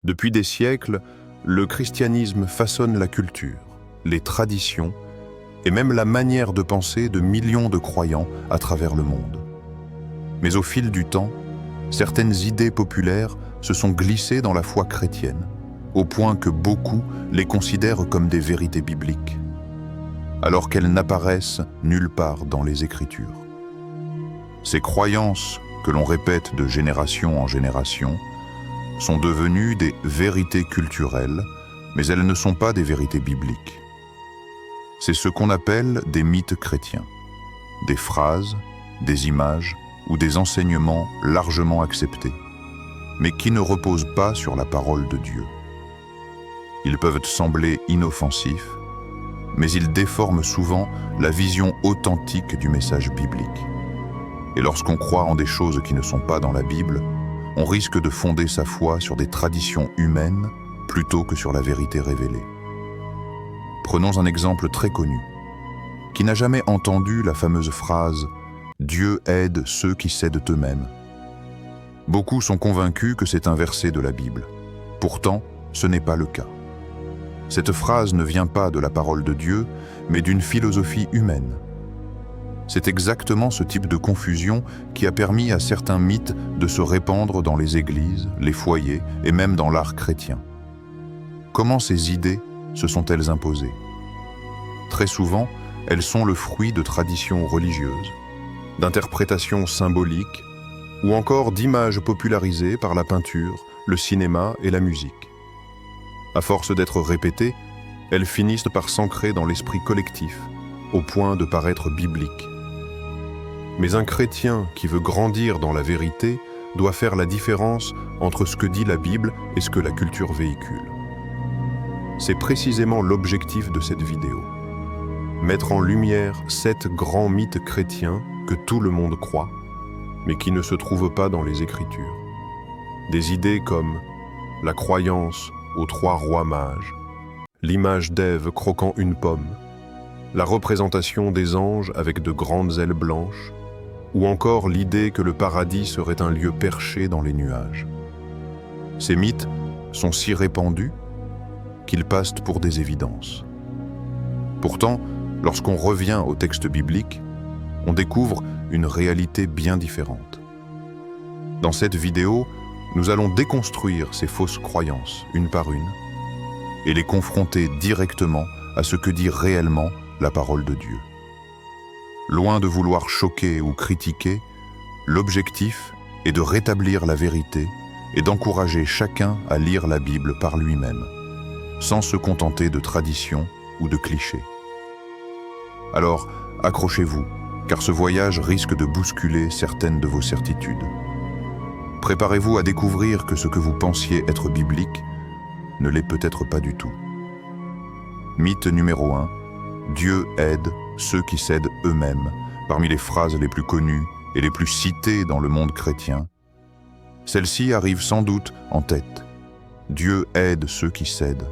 Depuis des siècles, le christianisme façonne la culture, les traditions et même la manière de penser de millions de croyants à travers le monde. Mais au fil du temps, certaines idées populaires se sont glissées dans la foi chrétienne, au point que beaucoup les considèrent comme des vérités bibliques, alors qu'elles n'apparaissent nulle part dans les Écritures. Ces croyances, que l'on répète de génération en génération, sont devenues des vérités culturelles, mais elles ne sont pas des vérités bibliques. C'est ce qu'on appelle des mythes chrétiens, des phrases, des images ou des enseignements largement acceptés, mais qui ne reposent pas sur la parole de Dieu. Ils peuvent sembler inoffensifs, mais ils déforment souvent la vision authentique du message biblique. Et lorsqu'on croit en des choses qui ne sont pas dans la Bible, on risque de fonder sa foi sur des traditions humaines plutôt que sur la vérité révélée. Prenons un exemple très connu. Qui n'a jamais entendu la fameuse phrase « Dieu aide ceux qui s'aident eux-mêmes » ? Beaucoup sont convaincus que c'est un verset de la Bible. Pourtant, ce n'est pas le cas. Cette phrase ne vient pas de la parole de Dieu, mais d'une philosophie humaine. C'est exactement ce type de confusion qui a permis à certains mythes de se répandre dans les églises, les foyers et même dans l'art chrétien. Comment ces idées se sont-elles imposées ? Très souvent, elles sont le fruit de traditions religieuses, d'interprétations symboliques ou encore d'images popularisées par la peinture, le cinéma et la musique. À force d'être répétées, elles finissent par s'ancrer dans l'esprit collectif, au point de paraître bibliques. Mais un chrétien qui veut grandir dans la vérité doit faire la différence entre ce que dit la Bible et ce que la culture véhicule. C'est précisément l'objectif de cette vidéo. Mettre en lumière 7 grands mythes chrétiens que tout le monde croit, mais qui ne se trouvent pas dans les Écritures. Des idées comme la croyance aux 3 rois mages, l'image d'Ève croquant une pomme, la représentation des anges avec de grandes ailes blanches, ou encore l'idée que le paradis serait un lieu perché dans les nuages. Ces mythes sont si répandus qu'ils passent pour des évidences. Pourtant, lorsqu'on revient au texte biblique, on découvre une réalité bien différente. Dans cette vidéo, nous allons déconstruire ces fausses croyances, une par une, et les confronter directement à ce que dit réellement la parole de Dieu. Loin de vouloir choquer ou critiquer, l'objectif est de rétablir la vérité et d'encourager chacun à lire la Bible par lui-même, sans se contenter de traditions ou de clichés. Alors, accrochez-vous, car ce voyage risque de bousculer certaines de vos certitudes. Préparez-vous à découvrir que ce que vous pensiez être biblique ne l'est peut-être pas du tout. Mythe numéro 1. Dieu aide ceux qui s'aident eux-mêmes, parmi les phrases les plus connues et les plus citées dans le monde chrétien. Celle-ci arrive sans doute en tête. Dieu aide ceux qui s'aident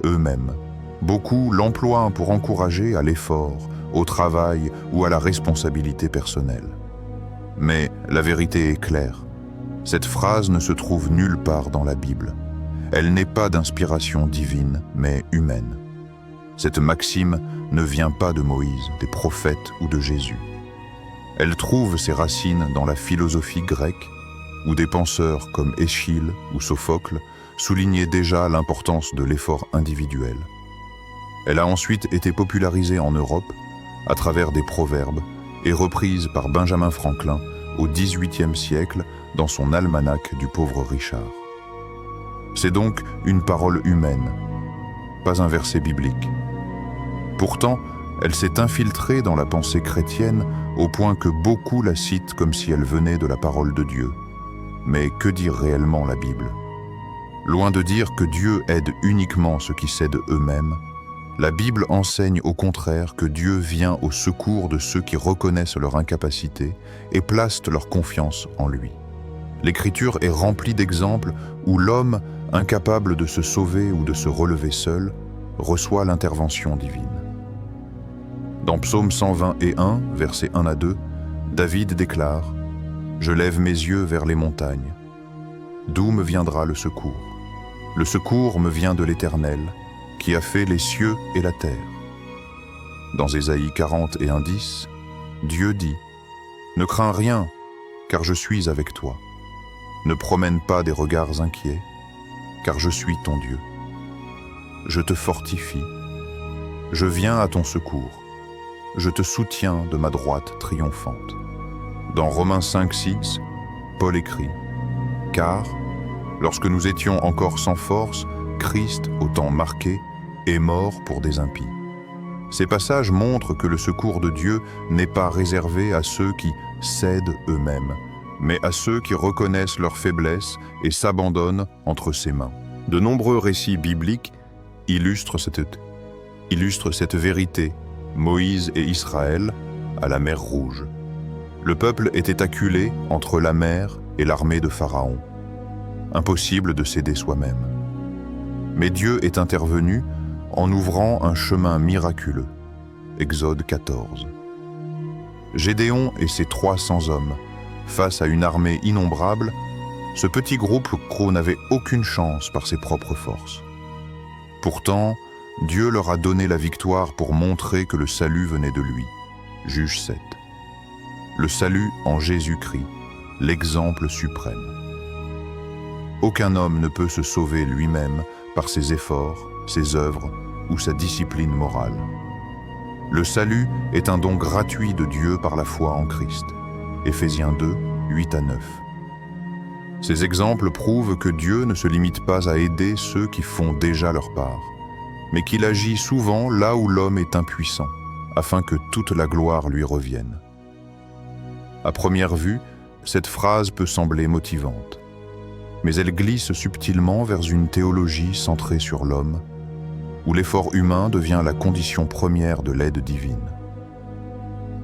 eux-mêmes. Beaucoup l'emploient pour encourager à l'effort, au travail ou à la responsabilité personnelle. Mais la vérité est claire. Cette phrase ne se trouve nulle part dans la Bible. Elle n'est pas d'inspiration divine, mais humaine. Cette maxime ne vient pas de Moïse, des prophètes ou de Jésus. Elle trouve ses racines dans la philosophie grecque, où des penseurs comme Éschyle ou Sophocle soulignaient déjà l'importance de l'effort individuel. Elle a ensuite été popularisée en Europe à travers des proverbes et reprise par Benjamin Franklin au XVIIIe siècle dans son almanach du pauvre Richard. C'est donc une parole humaine, pas un verset biblique. Pourtant, elle s'est infiltrée dans la pensée chrétienne au point que beaucoup la citent comme si elle venait de la parole de Dieu. Mais que dit réellement la Bible ? Loin de dire que Dieu aide uniquement ceux qui s'aident eux-mêmes, la Bible enseigne au contraire que Dieu vient au secours de ceux qui reconnaissent leur incapacité et placent leur confiance en lui. L'Écriture est remplie d'exemples où l'homme, incapable de se sauver ou de se relever seul, reçoit l'intervention divine. Dans Psaume 121, versets 1 à 2, David déclare « Je lève mes yeux vers les montagnes. d'où me viendra le secours? Le secours me vient de l'Éternel, qui a fait les cieux et la terre. Dans Ésaïe 40 et 1:10, Dieu dit « Ne crains rien, car je suis avec toi. Ne promène pas des regards inquiets, car je suis ton Dieu. Je te fortifie. Je viens à ton secours. Je te soutiens de ma droite triomphante. » Dans Romains 5:6, Paul écrit « Car, lorsque nous étions encore sans force, Christ, au temps marqué, est mort pour des impies. » Ces passages montrent que le secours de Dieu n'est pas réservé à ceux qui cèdent eux-mêmes, mais à ceux qui reconnaissent leur faiblesse et s'abandonnent entre ses mains. De nombreux récits bibliques illustrent cette vérité, Moïse et Israël à la mer Rouge. Le peuple était acculé entre la mer et l'armée de Pharaon. Impossible de s'aider soi-même. Mais Dieu est intervenu en ouvrant un chemin miraculeux. Exode 14. Gédéon et ses 300 hommes, face à une armée innombrable, ce petit groupe n'avait aucune chance par ses propres forces. Pourtant, Dieu leur a donné la victoire pour montrer que le salut venait de lui. Juge 7. Le salut en Jésus-Christ, l'exemple suprême. Aucun homme ne peut se sauver lui-même par ses efforts, ses œuvres ou sa discipline morale. Le salut est un don gratuit de Dieu par la foi en Christ. Éphésiens 2, 8-9. Ces exemples prouvent que Dieu ne se limite pas à aider ceux qui font déjà leur part, mais qu'il agit souvent là où l'homme est impuissant, afin que toute la gloire lui revienne. À première vue, cette phrase peut sembler motivante, mais elle glisse subtilement vers une théologie centrée sur l'homme, où l'effort humain devient la condition première de l'aide divine.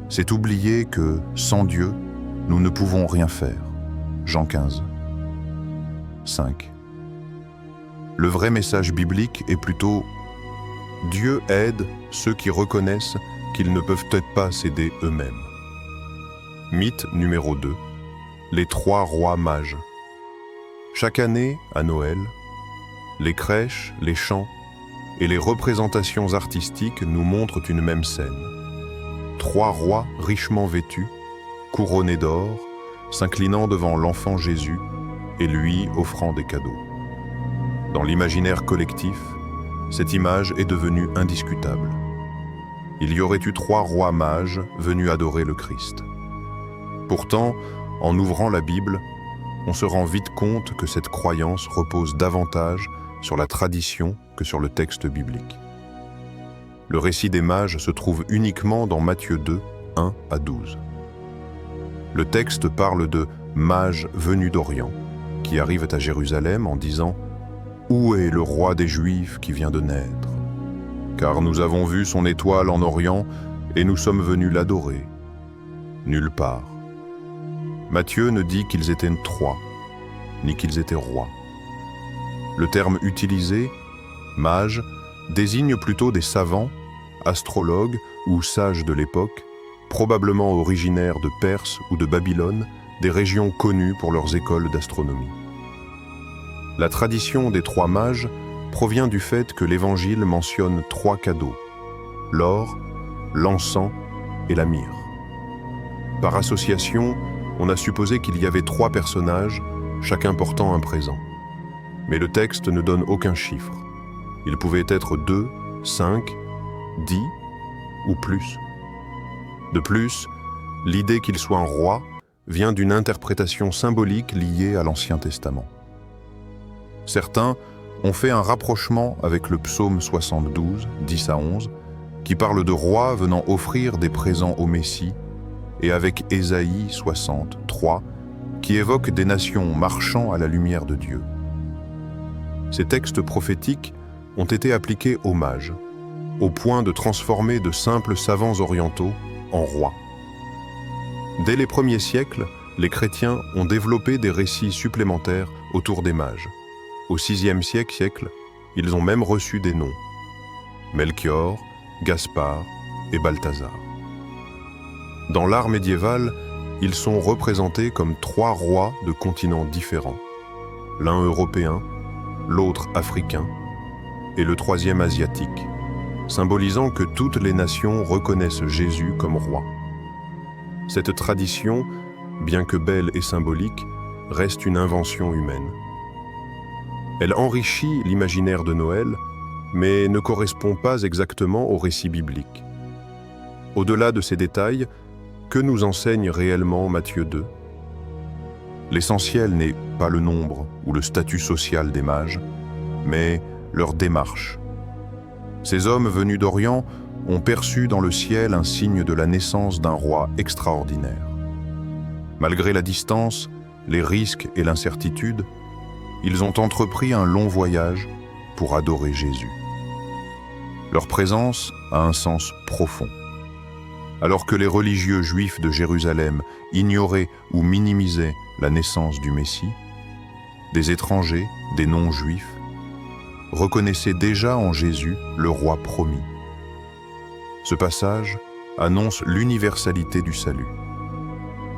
C'est oublier que, sans Dieu, nous ne pouvons rien faire. Jean 15. 5. Le vrai message biblique est plutôt « Dieu aide ceux qui reconnaissent qu'ils ne peuvent peut-être pas s'aider eux-mêmes ». Mythe numéro 2. Les 3 rois mages. Chaque année, à Noël, les crèches, les chants et les représentations artistiques nous montrent une même scène. 3 rois richement vêtus, couronnés d'or, s'inclinant devant l'enfant Jésus et lui offrant des cadeaux. Dans l'imaginaire collectif, cette image est devenue indiscutable. Il y aurait eu 3 rois mages venus adorer le Christ. Pourtant, en ouvrant la Bible, on se rend vite compte que cette croyance repose davantage sur la tradition que sur le texte biblique. Le récit des mages se trouve uniquement dans Matthieu 2, 1-12. Le texte parle de mages venus d'Orient, qui arrivent à Jérusalem en disant « Où est le roi des Juifs qui vient de naître? Car nous avons vu son étoile en Orient et nous sommes venus l'adorer. » Nulle part. Matthieu ne dit qu'ils étaient 3, ni qu'ils étaient rois. Le terme utilisé, mage, désigne plutôt des savants, astrologues ou sages de l'époque, probablement originaires de Perse ou de Babylone, des régions connues pour leurs écoles d'astronomie. La tradition des 3 mages provient du fait que l'Évangile mentionne 3 cadeaux, l'or, l'encens et la myrrhe. Par association, on a supposé qu'il y avait 3 personnages, chacun portant un présent. Mais le texte ne donne aucun chiffre. Il pouvait être 2, 5, 10 ou plus. De plus, l'idée qu'il soit un roi vient d'une interprétation symbolique liée à l'Ancien Testament. Certains ont fait un rapprochement avec le psaume 72, 10-11, qui parle de rois venant offrir des présents au Messie, et avec Ésaïe 60, 3, qui évoque des nations marchant à la lumière de Dieu. Ces textes prophétiques ont été appliqués aux mages, au point de transformer de simples savants orientaux en rois. Dès les premiers siècles, les chrétiens ont développé des récits supplémentaires autour des mages. Au VIe siècle, ils ont même reçu des noms: Melchior, Gaspard et Balthazar. Dans l'art médiéval, ils sont représentés comme 3 rois de continents différents. l'un européen, l'autre africain et le troisième asiatique, symbolisant que toutes les nations reconnaissent Jésus comme roi. Cette tradition, bien que belle et symbolique, reste une invention humaine. Elle enrichit l'imaginaire de Noël, mais ne correspond pas exactement au récit biblique. Au-delà de ces détails, que nous enseigne réellement Matthieu 2 ? L'essentiel n'est pas le nombre ou le statut social des mages, mais leur démarche. Ces hommes venus d'Orient ont perçu dans le ciel un signe de la naissance d'un roi extraordinaire. Malgré la distance, les risques et l'incertitude, ils ont entrepris un long voyage pour adorer Jésus. Leur présence a un sens profond. Alors que les religieux juifs de Jérusalem ignoraient ou minimisaient la naissance du Messie, des étrangers, des non-juifs, reconnaissaient déjà en Jésus le roi promis. Ce passage annonce l'universalité du salut.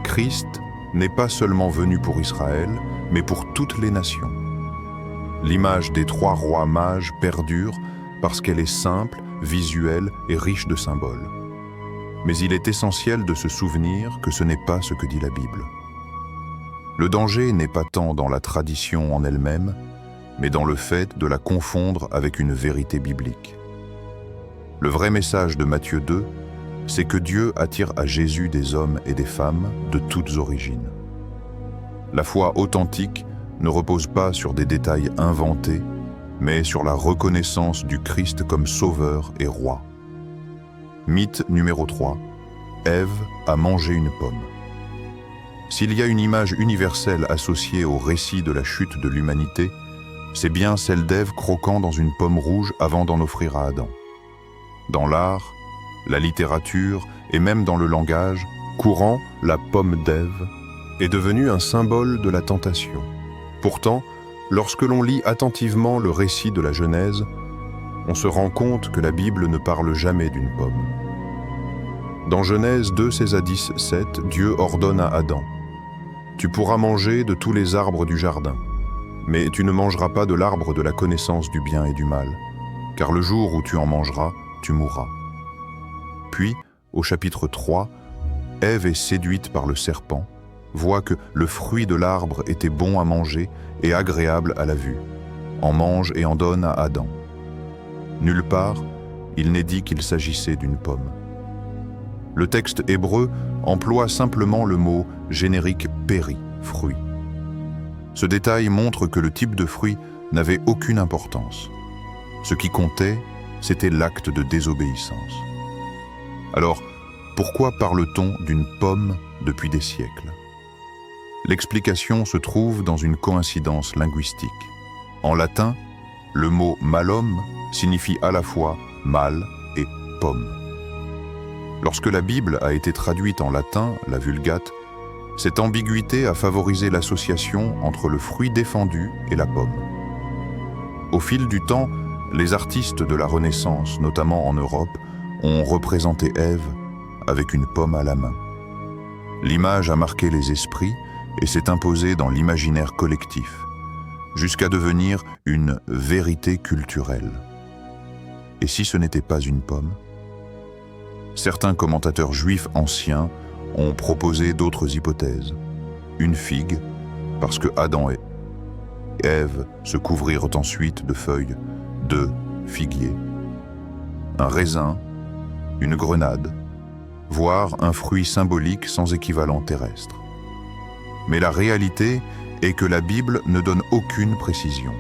Christ n'est pas seulement venu pour Israël, mais pour toutes les nations. L'image des trois rois mages perdure parce qu'elle est simple, visuelle et riche de symboles. Mais il est essentiel de se souvenir que ce n'est pas ce que dit la Bible. Le danger n'est pas tant dans la tradition en elle-même, mais dans le fait de la confondre avec une vérité biblique. Le vrai message de Matthieu 2, c'est que Dieu attire à Jésus des hommes et des femmes de toutes origines. La foi authentique ne repose pas sur des détails inventés, mais sur la reconnaissance du Christ comme sauveur et roi. Mythe numéro 3. Ève a mangé une pomme. S'il y a une image universelle associée au récit de la chute de l'humanité, c'est bien celle d'Ève croquant dans une pomme rouge avant d'en offrir à Adam. Dans l'art, la littérature et même dans le langage, courant, la pomme d'Ève est devenue un symbole de la tentation. Pourtant, lorsque l'on lit attentivement le récit de la Genèse, on se rend compte que la Bible ne parle jamais d'une pomme. Dans Genèse 2, 16-17, Dieu ordonne à Adam « Tu pourras manger de tous les arbres du jardin, mais tu ne mangeras pas de l'arbre de la connaissance du bien et du mal, car le jour où tu en mangeras, tu mourras. » Puis, au chapitre 3, Ève est séduite par le serpent, voit que le fruit de l'arbre était bon à manger et agréable à la vue, en mange et en donne à Adam. Nulle part, il n'est dit qu'il s'agissait d'une pomme. Le texte hébreu emploie simplement le mot générique péri, fruit. Ce détail montre que le type de fruit n'avait aucune importance. Ce qui comptait, c'était l'acte de désobéissance. Alors, pourquoi parle-t-on d'une pomme depuis des siècles ? L'explication se trouve dans une coïncidence linguistique. En latin, le mot malum signifie à la fois mal et pomme. Lorsque la Bible a été traduite en latin, la Vulgate, cette ambiguïté a favorisé l'association entre le fruit défendu et la pomme. Au fil du temps, les artistes de la Renaissance, notamment en Europe, ont représenté Ève avec une pomme à la main. L'image a marqué les esprits et s'est imposée dans l'imaginaire collectif, jusqu'à devenir une vérité culturelle. Et si ce n'était pas une pomme ? Certains commentateurs juifs anciens ont proposé d'autres hypothèses. Une figue, parce que Adam et Ève se couvrirent ensuite de feuilles de figuier. Un raisin, une grenade, voire un fruit symbolique sans équivalent terrestre. Mais la réalité est que la Bible ne donne aucune précision.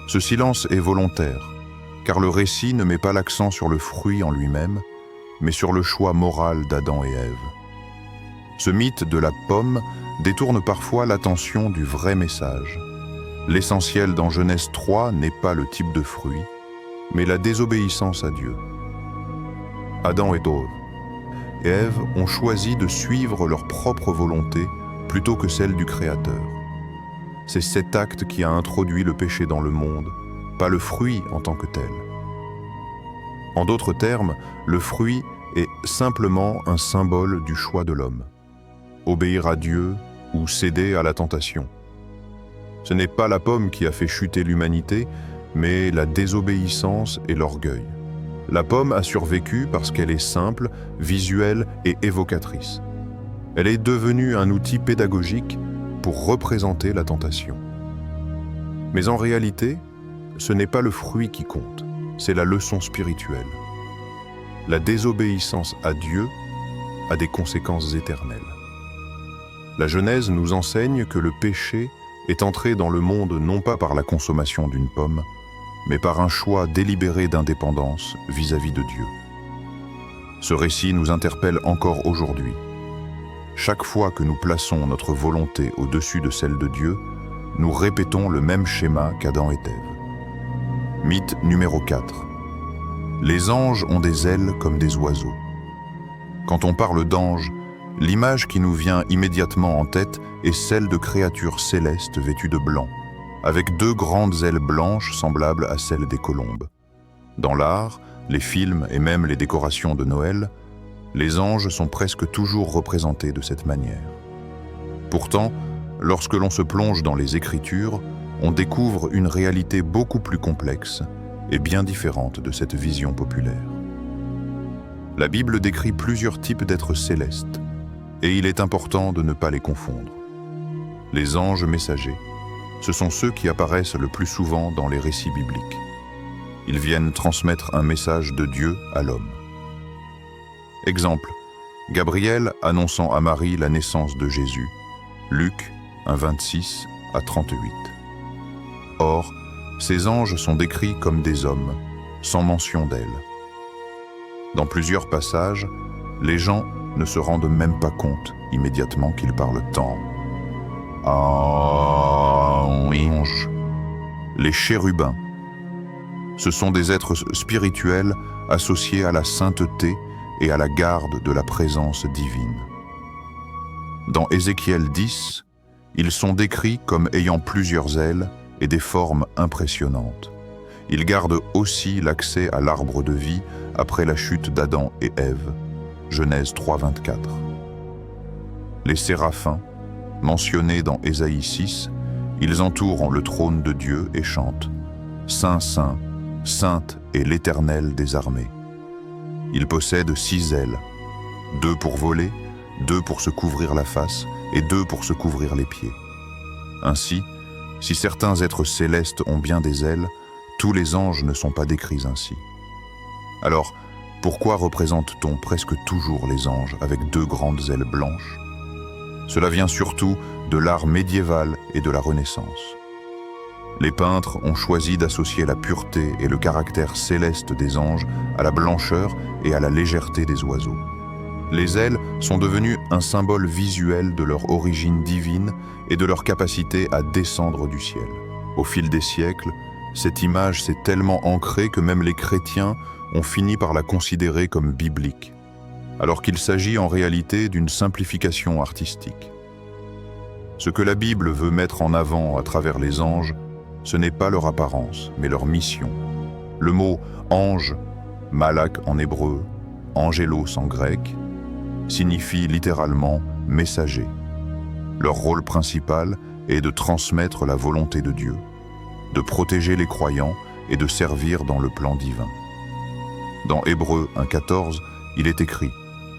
Ce silence est volontaire, car le récit ne met pas l'accent sur le fruit en lui-même, mais sur le choix moral d'Adam et Ève. Ce mythe de la pomme détourne parfois l'attention du vrai message. L'essentiel dans Genèse 3 n'est pas le type de fruit, mais la désobéissance à Dieu. Adam et Ève ont choisi de suivre leur propre volonté plutôt que celle du Créateur. C'est cet acte qui a introduit le péché dans le monde, pas le fruit en tant que tel. En d'autres termes, le fruit est simplement un symbole du choix de l'homme. Obéir à Dieu ou céder à la tentation. Ce n'est pas la pomme qui a fait chuter l'humanité, mais la désobéissance et l'orgueil. La pomme a survécu parce qu'elle est simple, visuelle et évocatrice. Elle est devenue un outil pédagogique pour représenter la tentation. Mais en réalité, ce n'est pas le fruit qui compte, c'est la leçon spirituelle. La désobéissance à Dieu a des conséquences éternelles. La Genèse nous enseigne que le péché est entré dans le monde non pas par la consommation d'une pomme, mais par un choix délibéré d'indépendance vis-à-vis de Dieu. Ce récit nous interpelle encore aujourd'hui. Chaque fois que nous plaçons notre volonté au-dessus de celle de Dieu, nous répétons le même schéma qu'Adam et Ève. Mythe numéro 4. Les anges ont des ailes comme des oiseaux. Quand on parle d'anges, l'image qui nous vient immédiatement en tête est celle de créatures célestes vêtues de blanc, avec deux grandes ailes blanches semblables à celles des colombes. Dans l'art, les films et même les décorations de Noël, les anges sont presque toujours représentés de cette manière. Pourtant, lorsque l'on se plonge dans les Écritures, on découvre une réalité beaucoup plus complexe et bien différente de cette vision populaire. La Bible décrit plusieurs types d'êtres célestes, et il est important de ne pas les confondre. Les anges messagers, ce sont ceux qui apparaissent le plus souvent dans les récits bibliques. Ils viennent transmettre un message de Dieu à l'homme. Exemple, Gabriel annonçant à Marie la naissance de Jésus, Luc 1:26 à 38. Or, ces anges sont décrits comme des hommes, sans mention d'ailes. Dans plusieurs passages, les gens ne se rendent même pas compte immédiatement qu'ils parlent tant. Anges. Les chérubins. Ce sont des êtres spirituels associés à la sainteté et à la garde de la présence divine. Dans Ézéchiel 10, ils sont décrits comme ayant plusieurs ailes et des formes impressionnantes. Ils gardent aussi l'accès à l'arbre de vie après la chute d'Adam et Ève, Genèse 3:24. Les séraphins, mentionnés dans Ésaïe 6, ils entourent le trône de Dieu et chantent « Saint, Saint, Sainte est l'Éternel des armées ». Ils possèdent 6 ailes, 2 pour voler, 2 pour se couvrir la face et 2 pour se couvrir les pieds. Ainsi, si certains êtres célestes ont bien des ailes, tous les anges ne sont pas décrits ainsi. Alors, pourquoi représente-t-on presque toujours les anges avec 2 grandes ailes blanches? Cela vient surtout de l'art médiéval et de la Renaissance. Les peintres ont choisi d'associer la pureté et le caractère céleste des anges à la blancheur et à la légèreté des oiseaux. Les ailes sont devenues un symbole visuel de leur origine divine et de leur capacité à descendre du ciel. Au fil des siècles, cette image s'est tellement ancrée que même les chrétiens ont fini par la considérer comme biblique, alors qu'il s'agit en réalité d'une simplification artistique. Ce que la Bible veut mettre en avant à travers les anges, ce n'est pas leur apparence, mais leur mission. Le mot « ange », malak en hébreu, angelos en grec, signifie littéralement « messager ». Leur rôle principal est de transmettre la volonté de Dieu, de protéger les croyants et de servir dans le plan divin. Dans Hébreux 1:14, il est écrit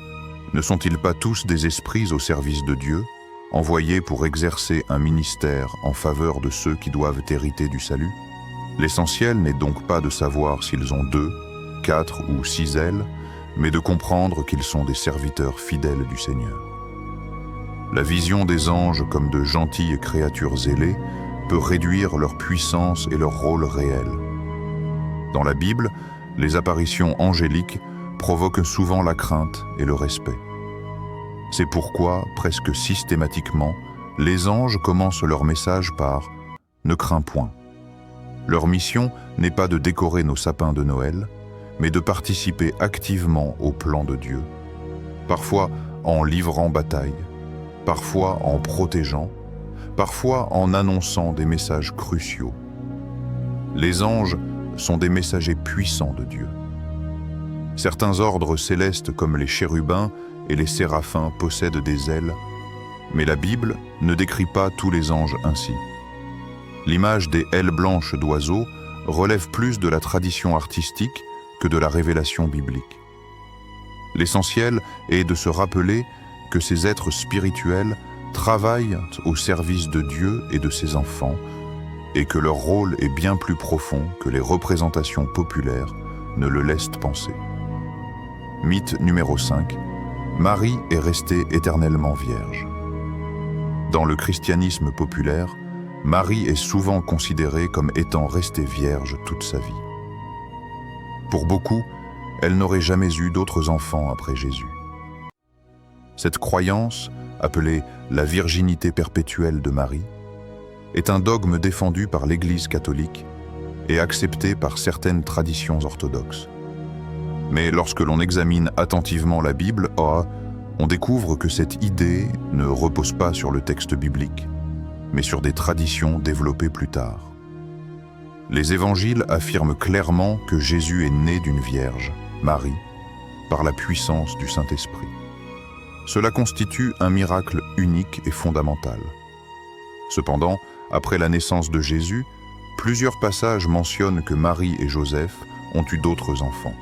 « Ne sont-ils pas tous des esprits au service de Dieu, envoyés pour exercer un ministère en faveur de ceux qui doivent hériter du salut? L'essentiel n'est donc pas de savoir s'ils ont 2, 4 ou 6 ailes, mais de comprendre qu'ils sont des serviteurs fidèles du Seigneur. » La vision des anges comme de gentilles créatures zélées peut réduire leur puissance et leur rôle réel. Dans la Bible, les apparitions angéliques provoquent souvent la crainte et le respect. C'est pourquoi, presque systématiquement, les anges commencent leur message par « Ne crains point ». Leur mission n'est pas de décorer nos sapins de Noël, mais de participer activement au plan de Dieu, parfois en livrant bataille, parfois en protégeant, parfois en annonçant des messages cruciaux. Les anges sont des messagers puissants de Dieu. Certains ordres célestes comme les chérubins et les séraphins possèdent des ailes, mais la Bible ne décrit pas tous les anges ainsi. L'image des ailes blanches d'oiseaux relève plus de la tradition artistique que de la révélation biblique. L'essentiel est de se rappeler que ces êtres spirituels travaillent au service de Dieu et de ses enfants, et que leur rôle est bien plus profond que les représentations populaires ne le laissent penser. Mythe numéro 5. Marie est restée éternellement vierge. Dans le christianisme populaire, Marie est souvent considérée comme étant restée vierge toute sa vie. Pour beaucoup, elle n'aurait jamais eu d'autres enfants après Jésus. Cette croyance, appelée la virginité perpétuelle de Marie, est un dogme défendu par l'Église catholique et accepté par certaines traditions orthodoxes. Mais lorsque l'on examine attentivement la Bible, on découvre que cette idée ne repose pas sur le texte biblique, mais sur des traditions développées plus tard. Les évangiles affirment clairement que Jésus est né d'une vierge, Marie, par la puissance du Saint-Esprit. Cela constitue un miracle unique et fondamental. Cependant, après la naissance de Jésus, plusieurs passages mentionnent que Marie et Joseph ont eu d'autres enfants.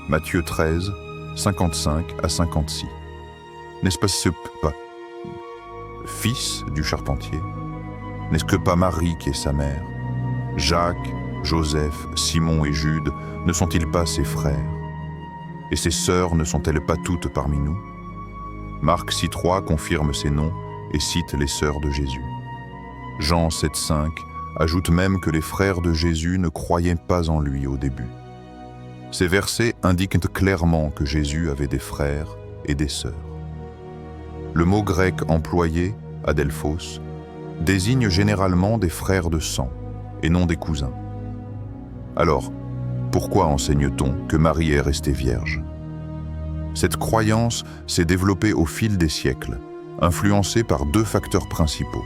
Matthieu 13, 55 à 56. N'est-ce pas ce fils du charpentier? N'est-ce que pas Marie qui est sa mère? Jacques, Joseph, Simon et Jude ne sont-ils pas ses frères? Et ses sœurs ne sont-elles pas toutes parmi nous? Marc 6,3 confirme ces noms et cite les sœurs de Jésus. Jean 7,5 ajoute même que les frères de Jésus ne croyaient pas en lui au début. Ces versets indiquent clairement que Jésus avait des frères et des sœurs. Le mot grec employé, adelphos, désigne généralement des frères de sang et non des cousins. Alors, pourquoi enseigne-t-on que Marie est restée vierge? Cette croyance s'est développée au fil des siècles, influencée par deux facteurs principaux: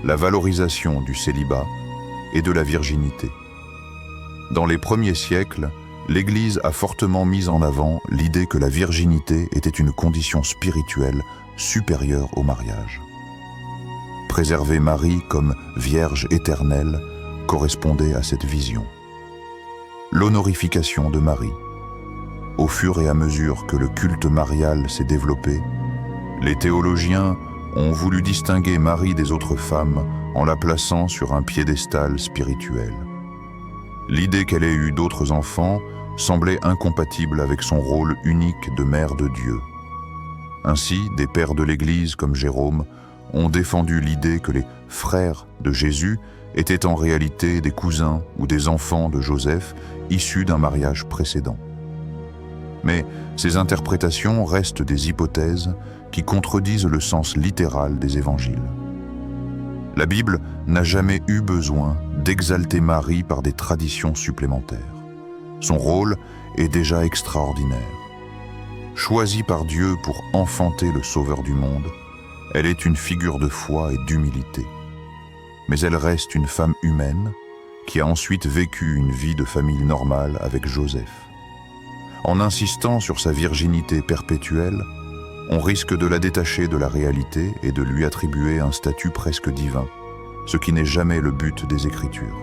la valorisation du célibat et de la virginité. Dans les premiers siècles, l'Église a fortement mis en avant l'idée que la virginité était une condition spirituelle supérieure au mariage. Préserver Marie comme vierge éternelle correspondait à cette vision. L'honorification de Marie. Au fur et à mesure que le culte marial s'est développé, les théologiens ont voulu distinguer Marie des autres femmes en la plaçant sur un piédestal spirituel. L'idée qu'elle ait eu d'autres enfants semblait incompatible avec son rôle unique de mère de Dieu. Ainsi, des pères de l'Église comme Jérôme ont défendu l'idée que les frères de Jésus étaient en réalité des cousins ou des enfants de Joseph issus d'un mariage précédent. Mais ces interprétations restent des hypothèses qui contredisent le sens littéral des évangiles. La Bible n'a jamais eu besoin d'exalter Marie par des traditions supplémentaires. Son rôle est déjà extraordinaire. Choisie par Dieu pour enfanter le Sauveur du monde, elle est une figure de foi et d'humilité. Mais elle reste une femme humaine qui a ensuite vécu une vie de famille normale avec Joseph. En insistant sur sa virginité perpétuelle, on risque de la détacher de la réalité et de lui attribuer un statut presque divin, ce qui n'est jamais le but des Écritures.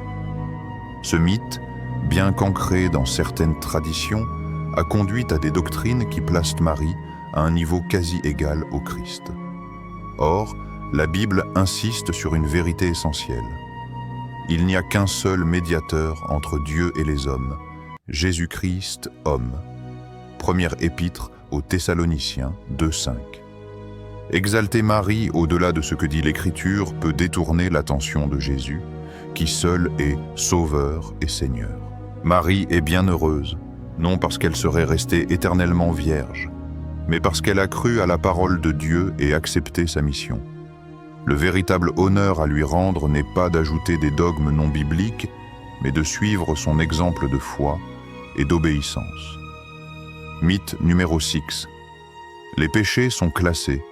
Ce mythe, bien qu'ancré dans certaines traditions, a conduit à des doctrines qui placent Marie à un niveau quasi égal au Christ. Or, la Bible insiste sur une vérité essentielle. Il n'y a qu'un seul médiateur entre Dieu et les hommes, Jésus-Christ, homme. Première épître aux Thessaloniciens 2,5. Exalter Marie au-delà de ce que dit l'Écriture peut détourner l'attention de Jésus, qui seul est Sauveur et Seigneur. Marie est bienheureuse, non parce qu'elle serait restée éternellement vierge, mais parce qu'elle a cru à la parole de Dieu et accepté sa mission. Le véritable honneur à lui rendre n'est pas d'ajouter des dogmes non bibliques, mais de suivre son exemple de foi et d'obéissance. Mythe numéro 6. Les péchés sont classés,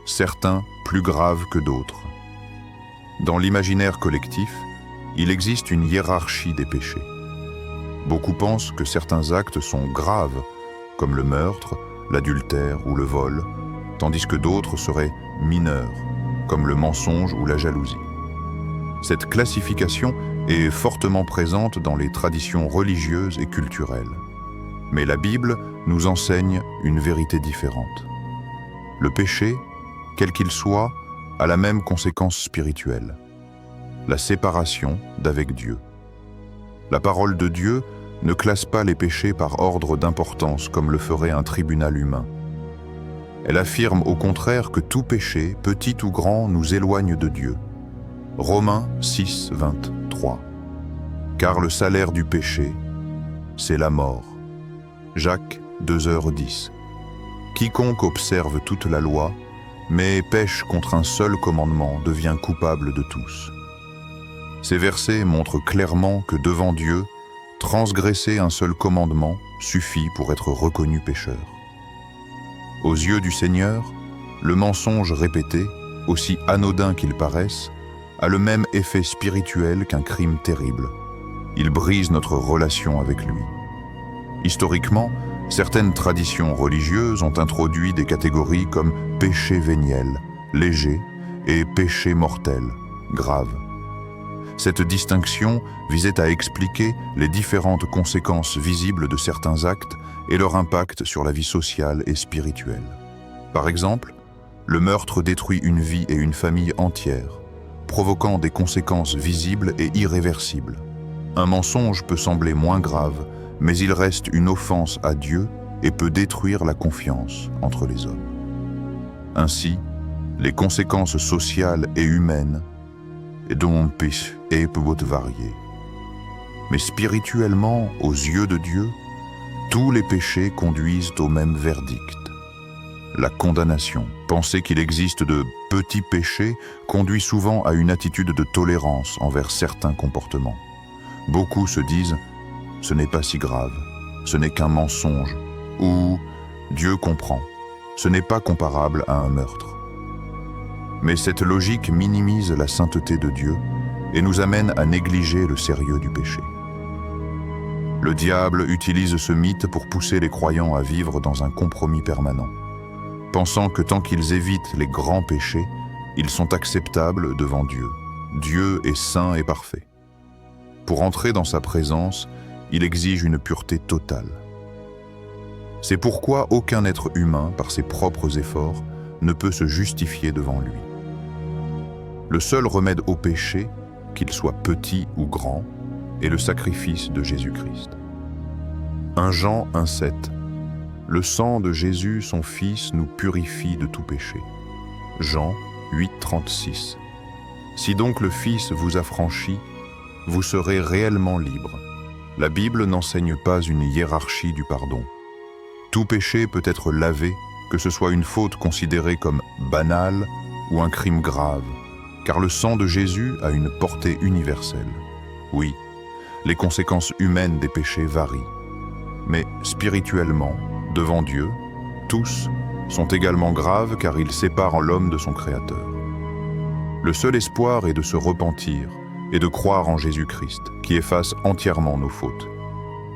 certains plus graves que d'autres. Dans l'imaginaire collectif, il existe une hiérarchie des péchés. Beaucoup pensent que certains actes sont graves, comme le meurtre, l'adultère ou le vol, tandis que d'autres seraient mineurs, comme le mensonge ou la jalousie. Cette classification est fortement présente dans les traditions religieuses et culturelles. Mais la Bible nous enseigne une vérité différente. Le péché, quel qu'il soit, a la même conséquence spirituelle: la séparation d'avec Dieu. La parole de Dieu ne classe pas les péchés par ordre d'importance comme le ferait un tribunal humain. Elle affirme au contraire que tout péché, petit ou grand, nous éloigne de Dieu. Romains 6, 23. Car le salaire du péché, c'est la mort. Jacques 2h10. Quiconque observe toute la loi, mais pêche contre un seul commandement, devient coupable de tous. Ces versets montrent clairement que devant Dieu, transgresser un seul commandement suffit pour être reconnu pécheur. Aux yeux du Seigneur, le mensonge répété, aussi anodin qu'il paraisse, a le même effet spirituel qu'un crime terrible. Il brise notre relation avec lui. Historiquement, certaines traditions religieuses ont introduit des catégories comme péché véniel, léger, et péché mortel, grave. Cette distinction visait à expliquer les différentes conséquences visibles de certains actes et leur impact sur la vie sociale et spirituelle. Par exemple, le meurtre détruit une vie et une famille entière, provoquant des conséquences visibles et irréversibles. Un mensonge peut sembler moins grave, mais il reste une offense à Dieu et peut détruire la confiance entre les hommes. Ainsi, les conséquences sociales et humaines peuvent varier. Mais spirituellement, aux yeux de Dieu, tous les péchés conduisent au même verdict: la condamnation. Penser qu'il existe de petits péchés conduit souvent à une attitude de tolérance envers certains comportements. Beaucoup se disent « ce n'est pas si grave, ce n'est qu'un mensonge » ou « Dieu comprend, ce n'est pas comparable à un meurtre ». Mais cette logique minimise la sainteté de Dieu et nous amène à négliger le sérieux du péché. Le diable utilise ce mythe pour pousser les croyants à vivre dans un compromis permanent, pensant que tant qu'ils évitent les grands péchés, ils sont acceptables devant Dieu. Dieu est saint et parfait. Pour entrer dans sa présence, il exige une pureté totale. C'est pourquoi aucun être humain, par ses propres efforts, ne peut se justifier devant lui. Le seul remède au péché, qu'il soit petit ou grand, est le sacrifice de Jésus-Christ. 1 Jean 1,7. Le sang de Jésus, son Fils, nous purifie de tout péché. Jean 8,36. Si donc le Fils vous affranchit, vous serez réellement libre. La Bible n'enseigne pas une hiérarchie du pardon. Tout péché peut être lavé, que ce soit une faute considérée comme banale ou un crime grave, car le sang de Jésus a une portée universelle. Oui, les conséquences humaines des péchés varient, mais spirituellement, devant Dieu, tous sont également graves car ils séparent l'homme de son Créateur. Le seul espoir est de se repentir et de croire en Jésus-Christ, qui efface entièrement nos fautes.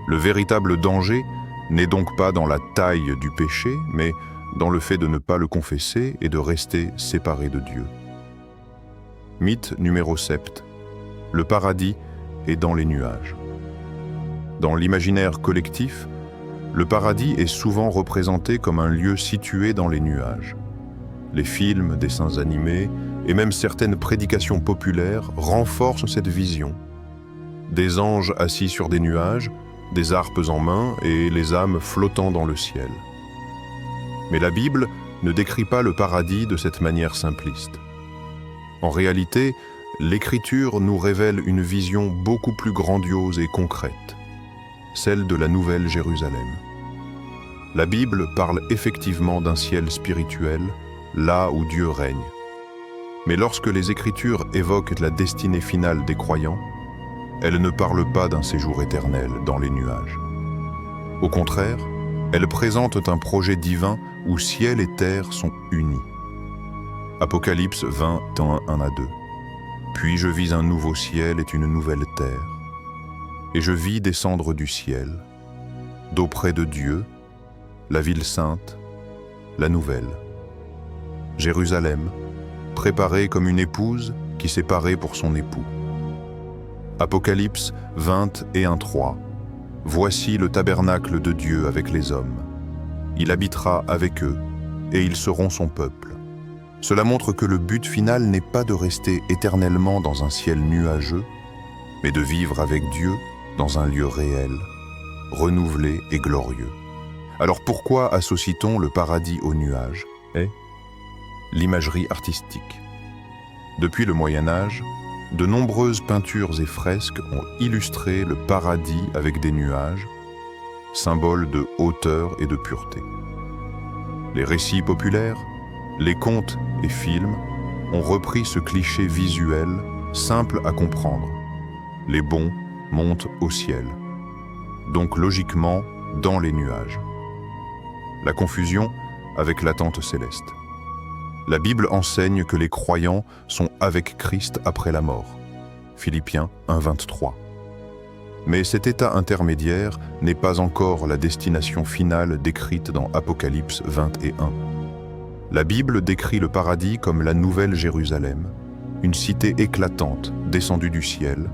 Le véritable danger n'est donc pas dans la taille du péché, mais dans le fait de ne pas le confesser et de rester séparé de Dieu. Mythe numéro 7. Le paradis est dans les nuages. Dans l'imaginaire collectif, le paradis est souvent représenté comme un lieu situé dans les nuages. Les films, dessins animés et même certaines prédications populaires renforcent cette vision. Des anges assis sur des nuages, des harpes en main et les âmes flottant dans le ciel. Mais la Bible ne décrit pas le paradis de cette manière simpliste. En réalité, l'Écriture nous révèle une vision beaucoup plus grandiose et concrète, celle de la Nouvelle Jérusalem. La Bible parle effectivement d'un ciel spirituel, là où Dieu règne. Mais lorsque les Écritures évoquent la destinée finale des croyants, elles ne parlent pas d'un séjour éternel dans les nuages. Au contraire, elles présentent un projet divin où ciel et terre sont unis. Apocalypse 20, 1-2. Puis je vis un nouveau ciel et une nouvelle terre. Et je vis descendre du ciel, d'auprès de Dieu, la ville sainte, la nouvelle. Jérusalem, préparée comme une épouse qui s'est paré pour son époux. Apocalypse 20 et 1:3. Voici le tabernacle de Dieu avec les hommes. Il habitera avec eux, et ils seront son peuple. Cela montre que le but final n'est pas de rester éternellement dans un ciel nuageux, mais de vivre avec Dieu dans un lieu réel, renouvelé et glorieux. Alors pourquoi associe-t-on le paradis aux nuages? L'imagerie artistique. Depuis le Moyen-Âge, de nombreuses peintures et fresques ont illustré le paradis avec des nuages, symbole de hauteur et de pureté. Les récits populaires, les contes et films ont repris ce cliché visuel simple à comprendre. Les bons montent au ciel, donc logiquement dans les nuages. La confusion avec l'attente céleste. La Bible enseigne que les croyants sont avec Christ après la mort. Philippiens 1:23. Mais cet état intermédiaire n'est pas encore la destination finale décrite dans Apocalypse 21. La Bible décrit le paradis comme la nouvelle Jérusalem, une cité éclatante descendue du ciel,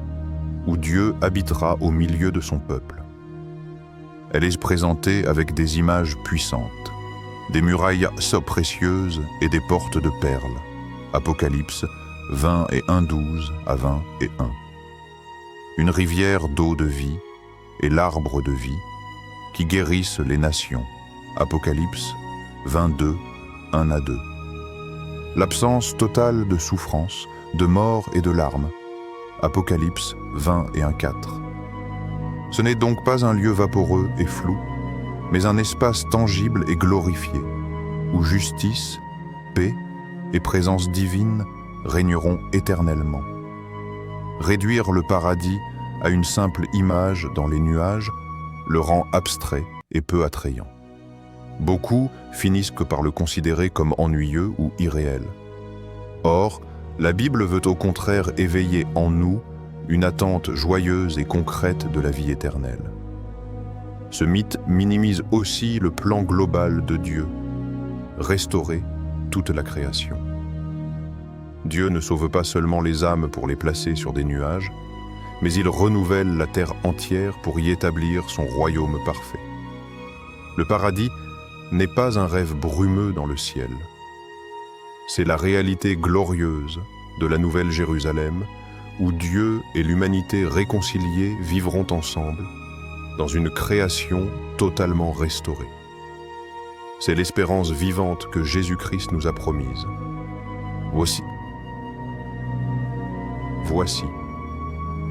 où Dieu habitera au milieu de son peuple. Elle est présentée avec des images puissantes, des murailles précieuses et des portes de perles. Apocalypse 20 et 1:12 à 20 et 1. Une rivière d'eau de vie et l'arbre de vie qui guérissent les nations. Apocalypse 22, 1 à 2. L'absence totale de souffrance, de mort et de larmes. Apocalypse 20 et 1:4. Ce n'est donc pas un lieu vaporeux et flou, mais un espace tangible et glorifié, où justice, paix et présence divine régneront éternellement. Réduire le paradis à une simple image dans les nuages le rend abstrait et peu attrayant. Beaucoup finissent que par le considérer comme ennuyeux ou irréel. Or, la Bible veut au contraire éveiller en nous une attente joyeuse et concrète de la vie éternelle. Ce mythe minimise aussi le plan global de Dieu, restaurer toute la création. Dieu ne sauve pas seulement les âmes pour les placer sur des nuages, mais il renouvelle la terre entière pour y établir son royaume parfait. Le paradis n'est pas un rêve brumeux dans le ciel. C'est la réalité glorieuse de la Nouvelle Jérusalem, où Dieu et l'humanité réconciliés vivront ensemble dans une création totalement restaurée. C'est l'espérance vivante que Jésus-Christ nous a promise. Voici,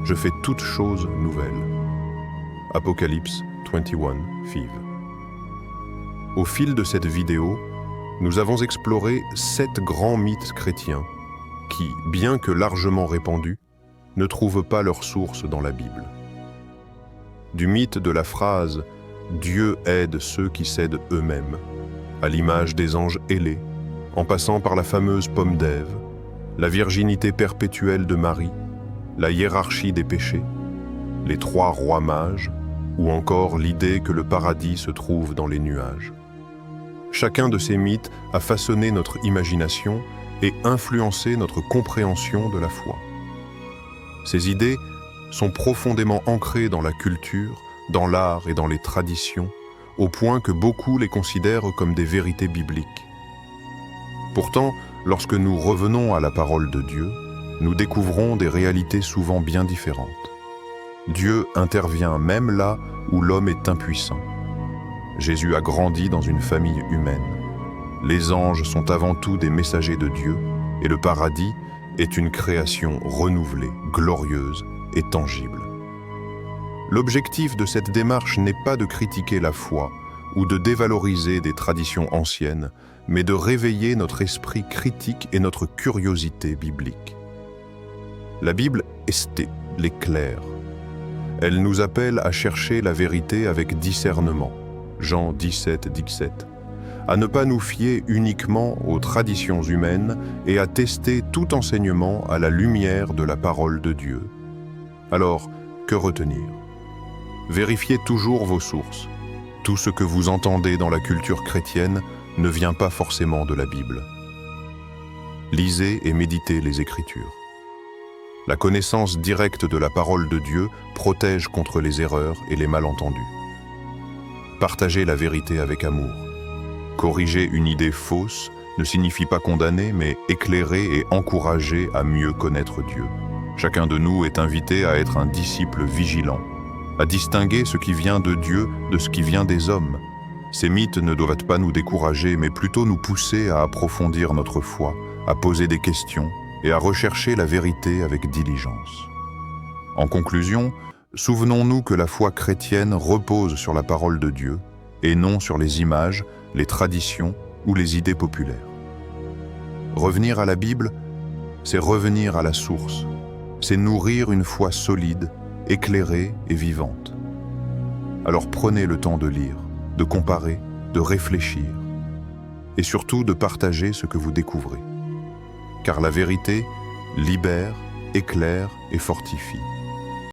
je fais toutes choses nouvelles. Apocalypse 21:5. Au fil de cette vidéo, nous avons exploré 7 grands mythes chrétiens qui, bien que largement répandus, ne trouvent pas leur source dans la Bible. Du mythe de la phrase « Dieu aide ceux qui s'aident eux-mêmes » à l'image des anges ailés, en passant par la fameuse pomme d'Ève, la virginité perpétuelle de Marie, la hiérarchie des péchés, les 3 rois mages, ou encore l'idée que le paradis se trouve dans les nuages. Chacun de ces mythes a façonné notre imagination et influencé notre compréhension de la foi. Ces idées sont profondément ancrées dans la culture, dans l'art et dans les traditions, au point que beaucoup les considèrent comme des vérités bibliques. Pourtant, lorsque nous revenons à la parole de Dieu, nous découvrons des réalités souvent bien différentes. Dieu intervient même là où l'homme est impuissant. Jésus a grandi dans une famille humaine. Les anges sont avant tout des messagers de Dieu, et le paradis est une création renouvelée, glorieuse et tangible. L'objectif de cette démarche n'est pas de critiquer la foi ou de dévaloriser des traditions anciennes, mais de réveiller notre esprit critique et notre curiosité biblique. La Bible est claire. Elle nous appelle à chercher la vérité avec discernement, Jean 17:17, à ne pas nous fier uniquement aux traditions humaines et à tester tout enseignement à la lumière de la parole de Dieu. Alors, que retenir? Vérifiez toujours vos sources. Tout ce que vous entendez dans la culture chrétienne ne vient pas forcément de la Bible. Lisez et méditez les Écritures. La connaissance directe de la parole de Dieu protège contre les erreurs et les malentendus. Partagez la vérité avec amour. Corriger une idée fausse ne signifie pas condamner, mais éclairer et encourager à mieux connaître Dieu. Chacun de nous est invité à être un disciple vigilant, à distinguer ce qui vient de Dieu de ce qui vient des hommes. Ces mythes ne doivent pas nous décourager, mais plutôt nous pousser à approfondir notre foi, à poser des questions et à rechercher la vérité avec diligence. En conclusion, souvenons-nous que la foi chrétienne repose sur la parole de Dieu et non sur les images, les traditions ou les idées populaires. Revenir à la Bible, c'est revenir à la source, c'est nourrir une foi solide, éclairée et vivante. Alors prenez le temps de lire, de comparer, de réfléchir et surtout de partager ce que vous découvrez. Car la vérité libère, éclaire et fortifie.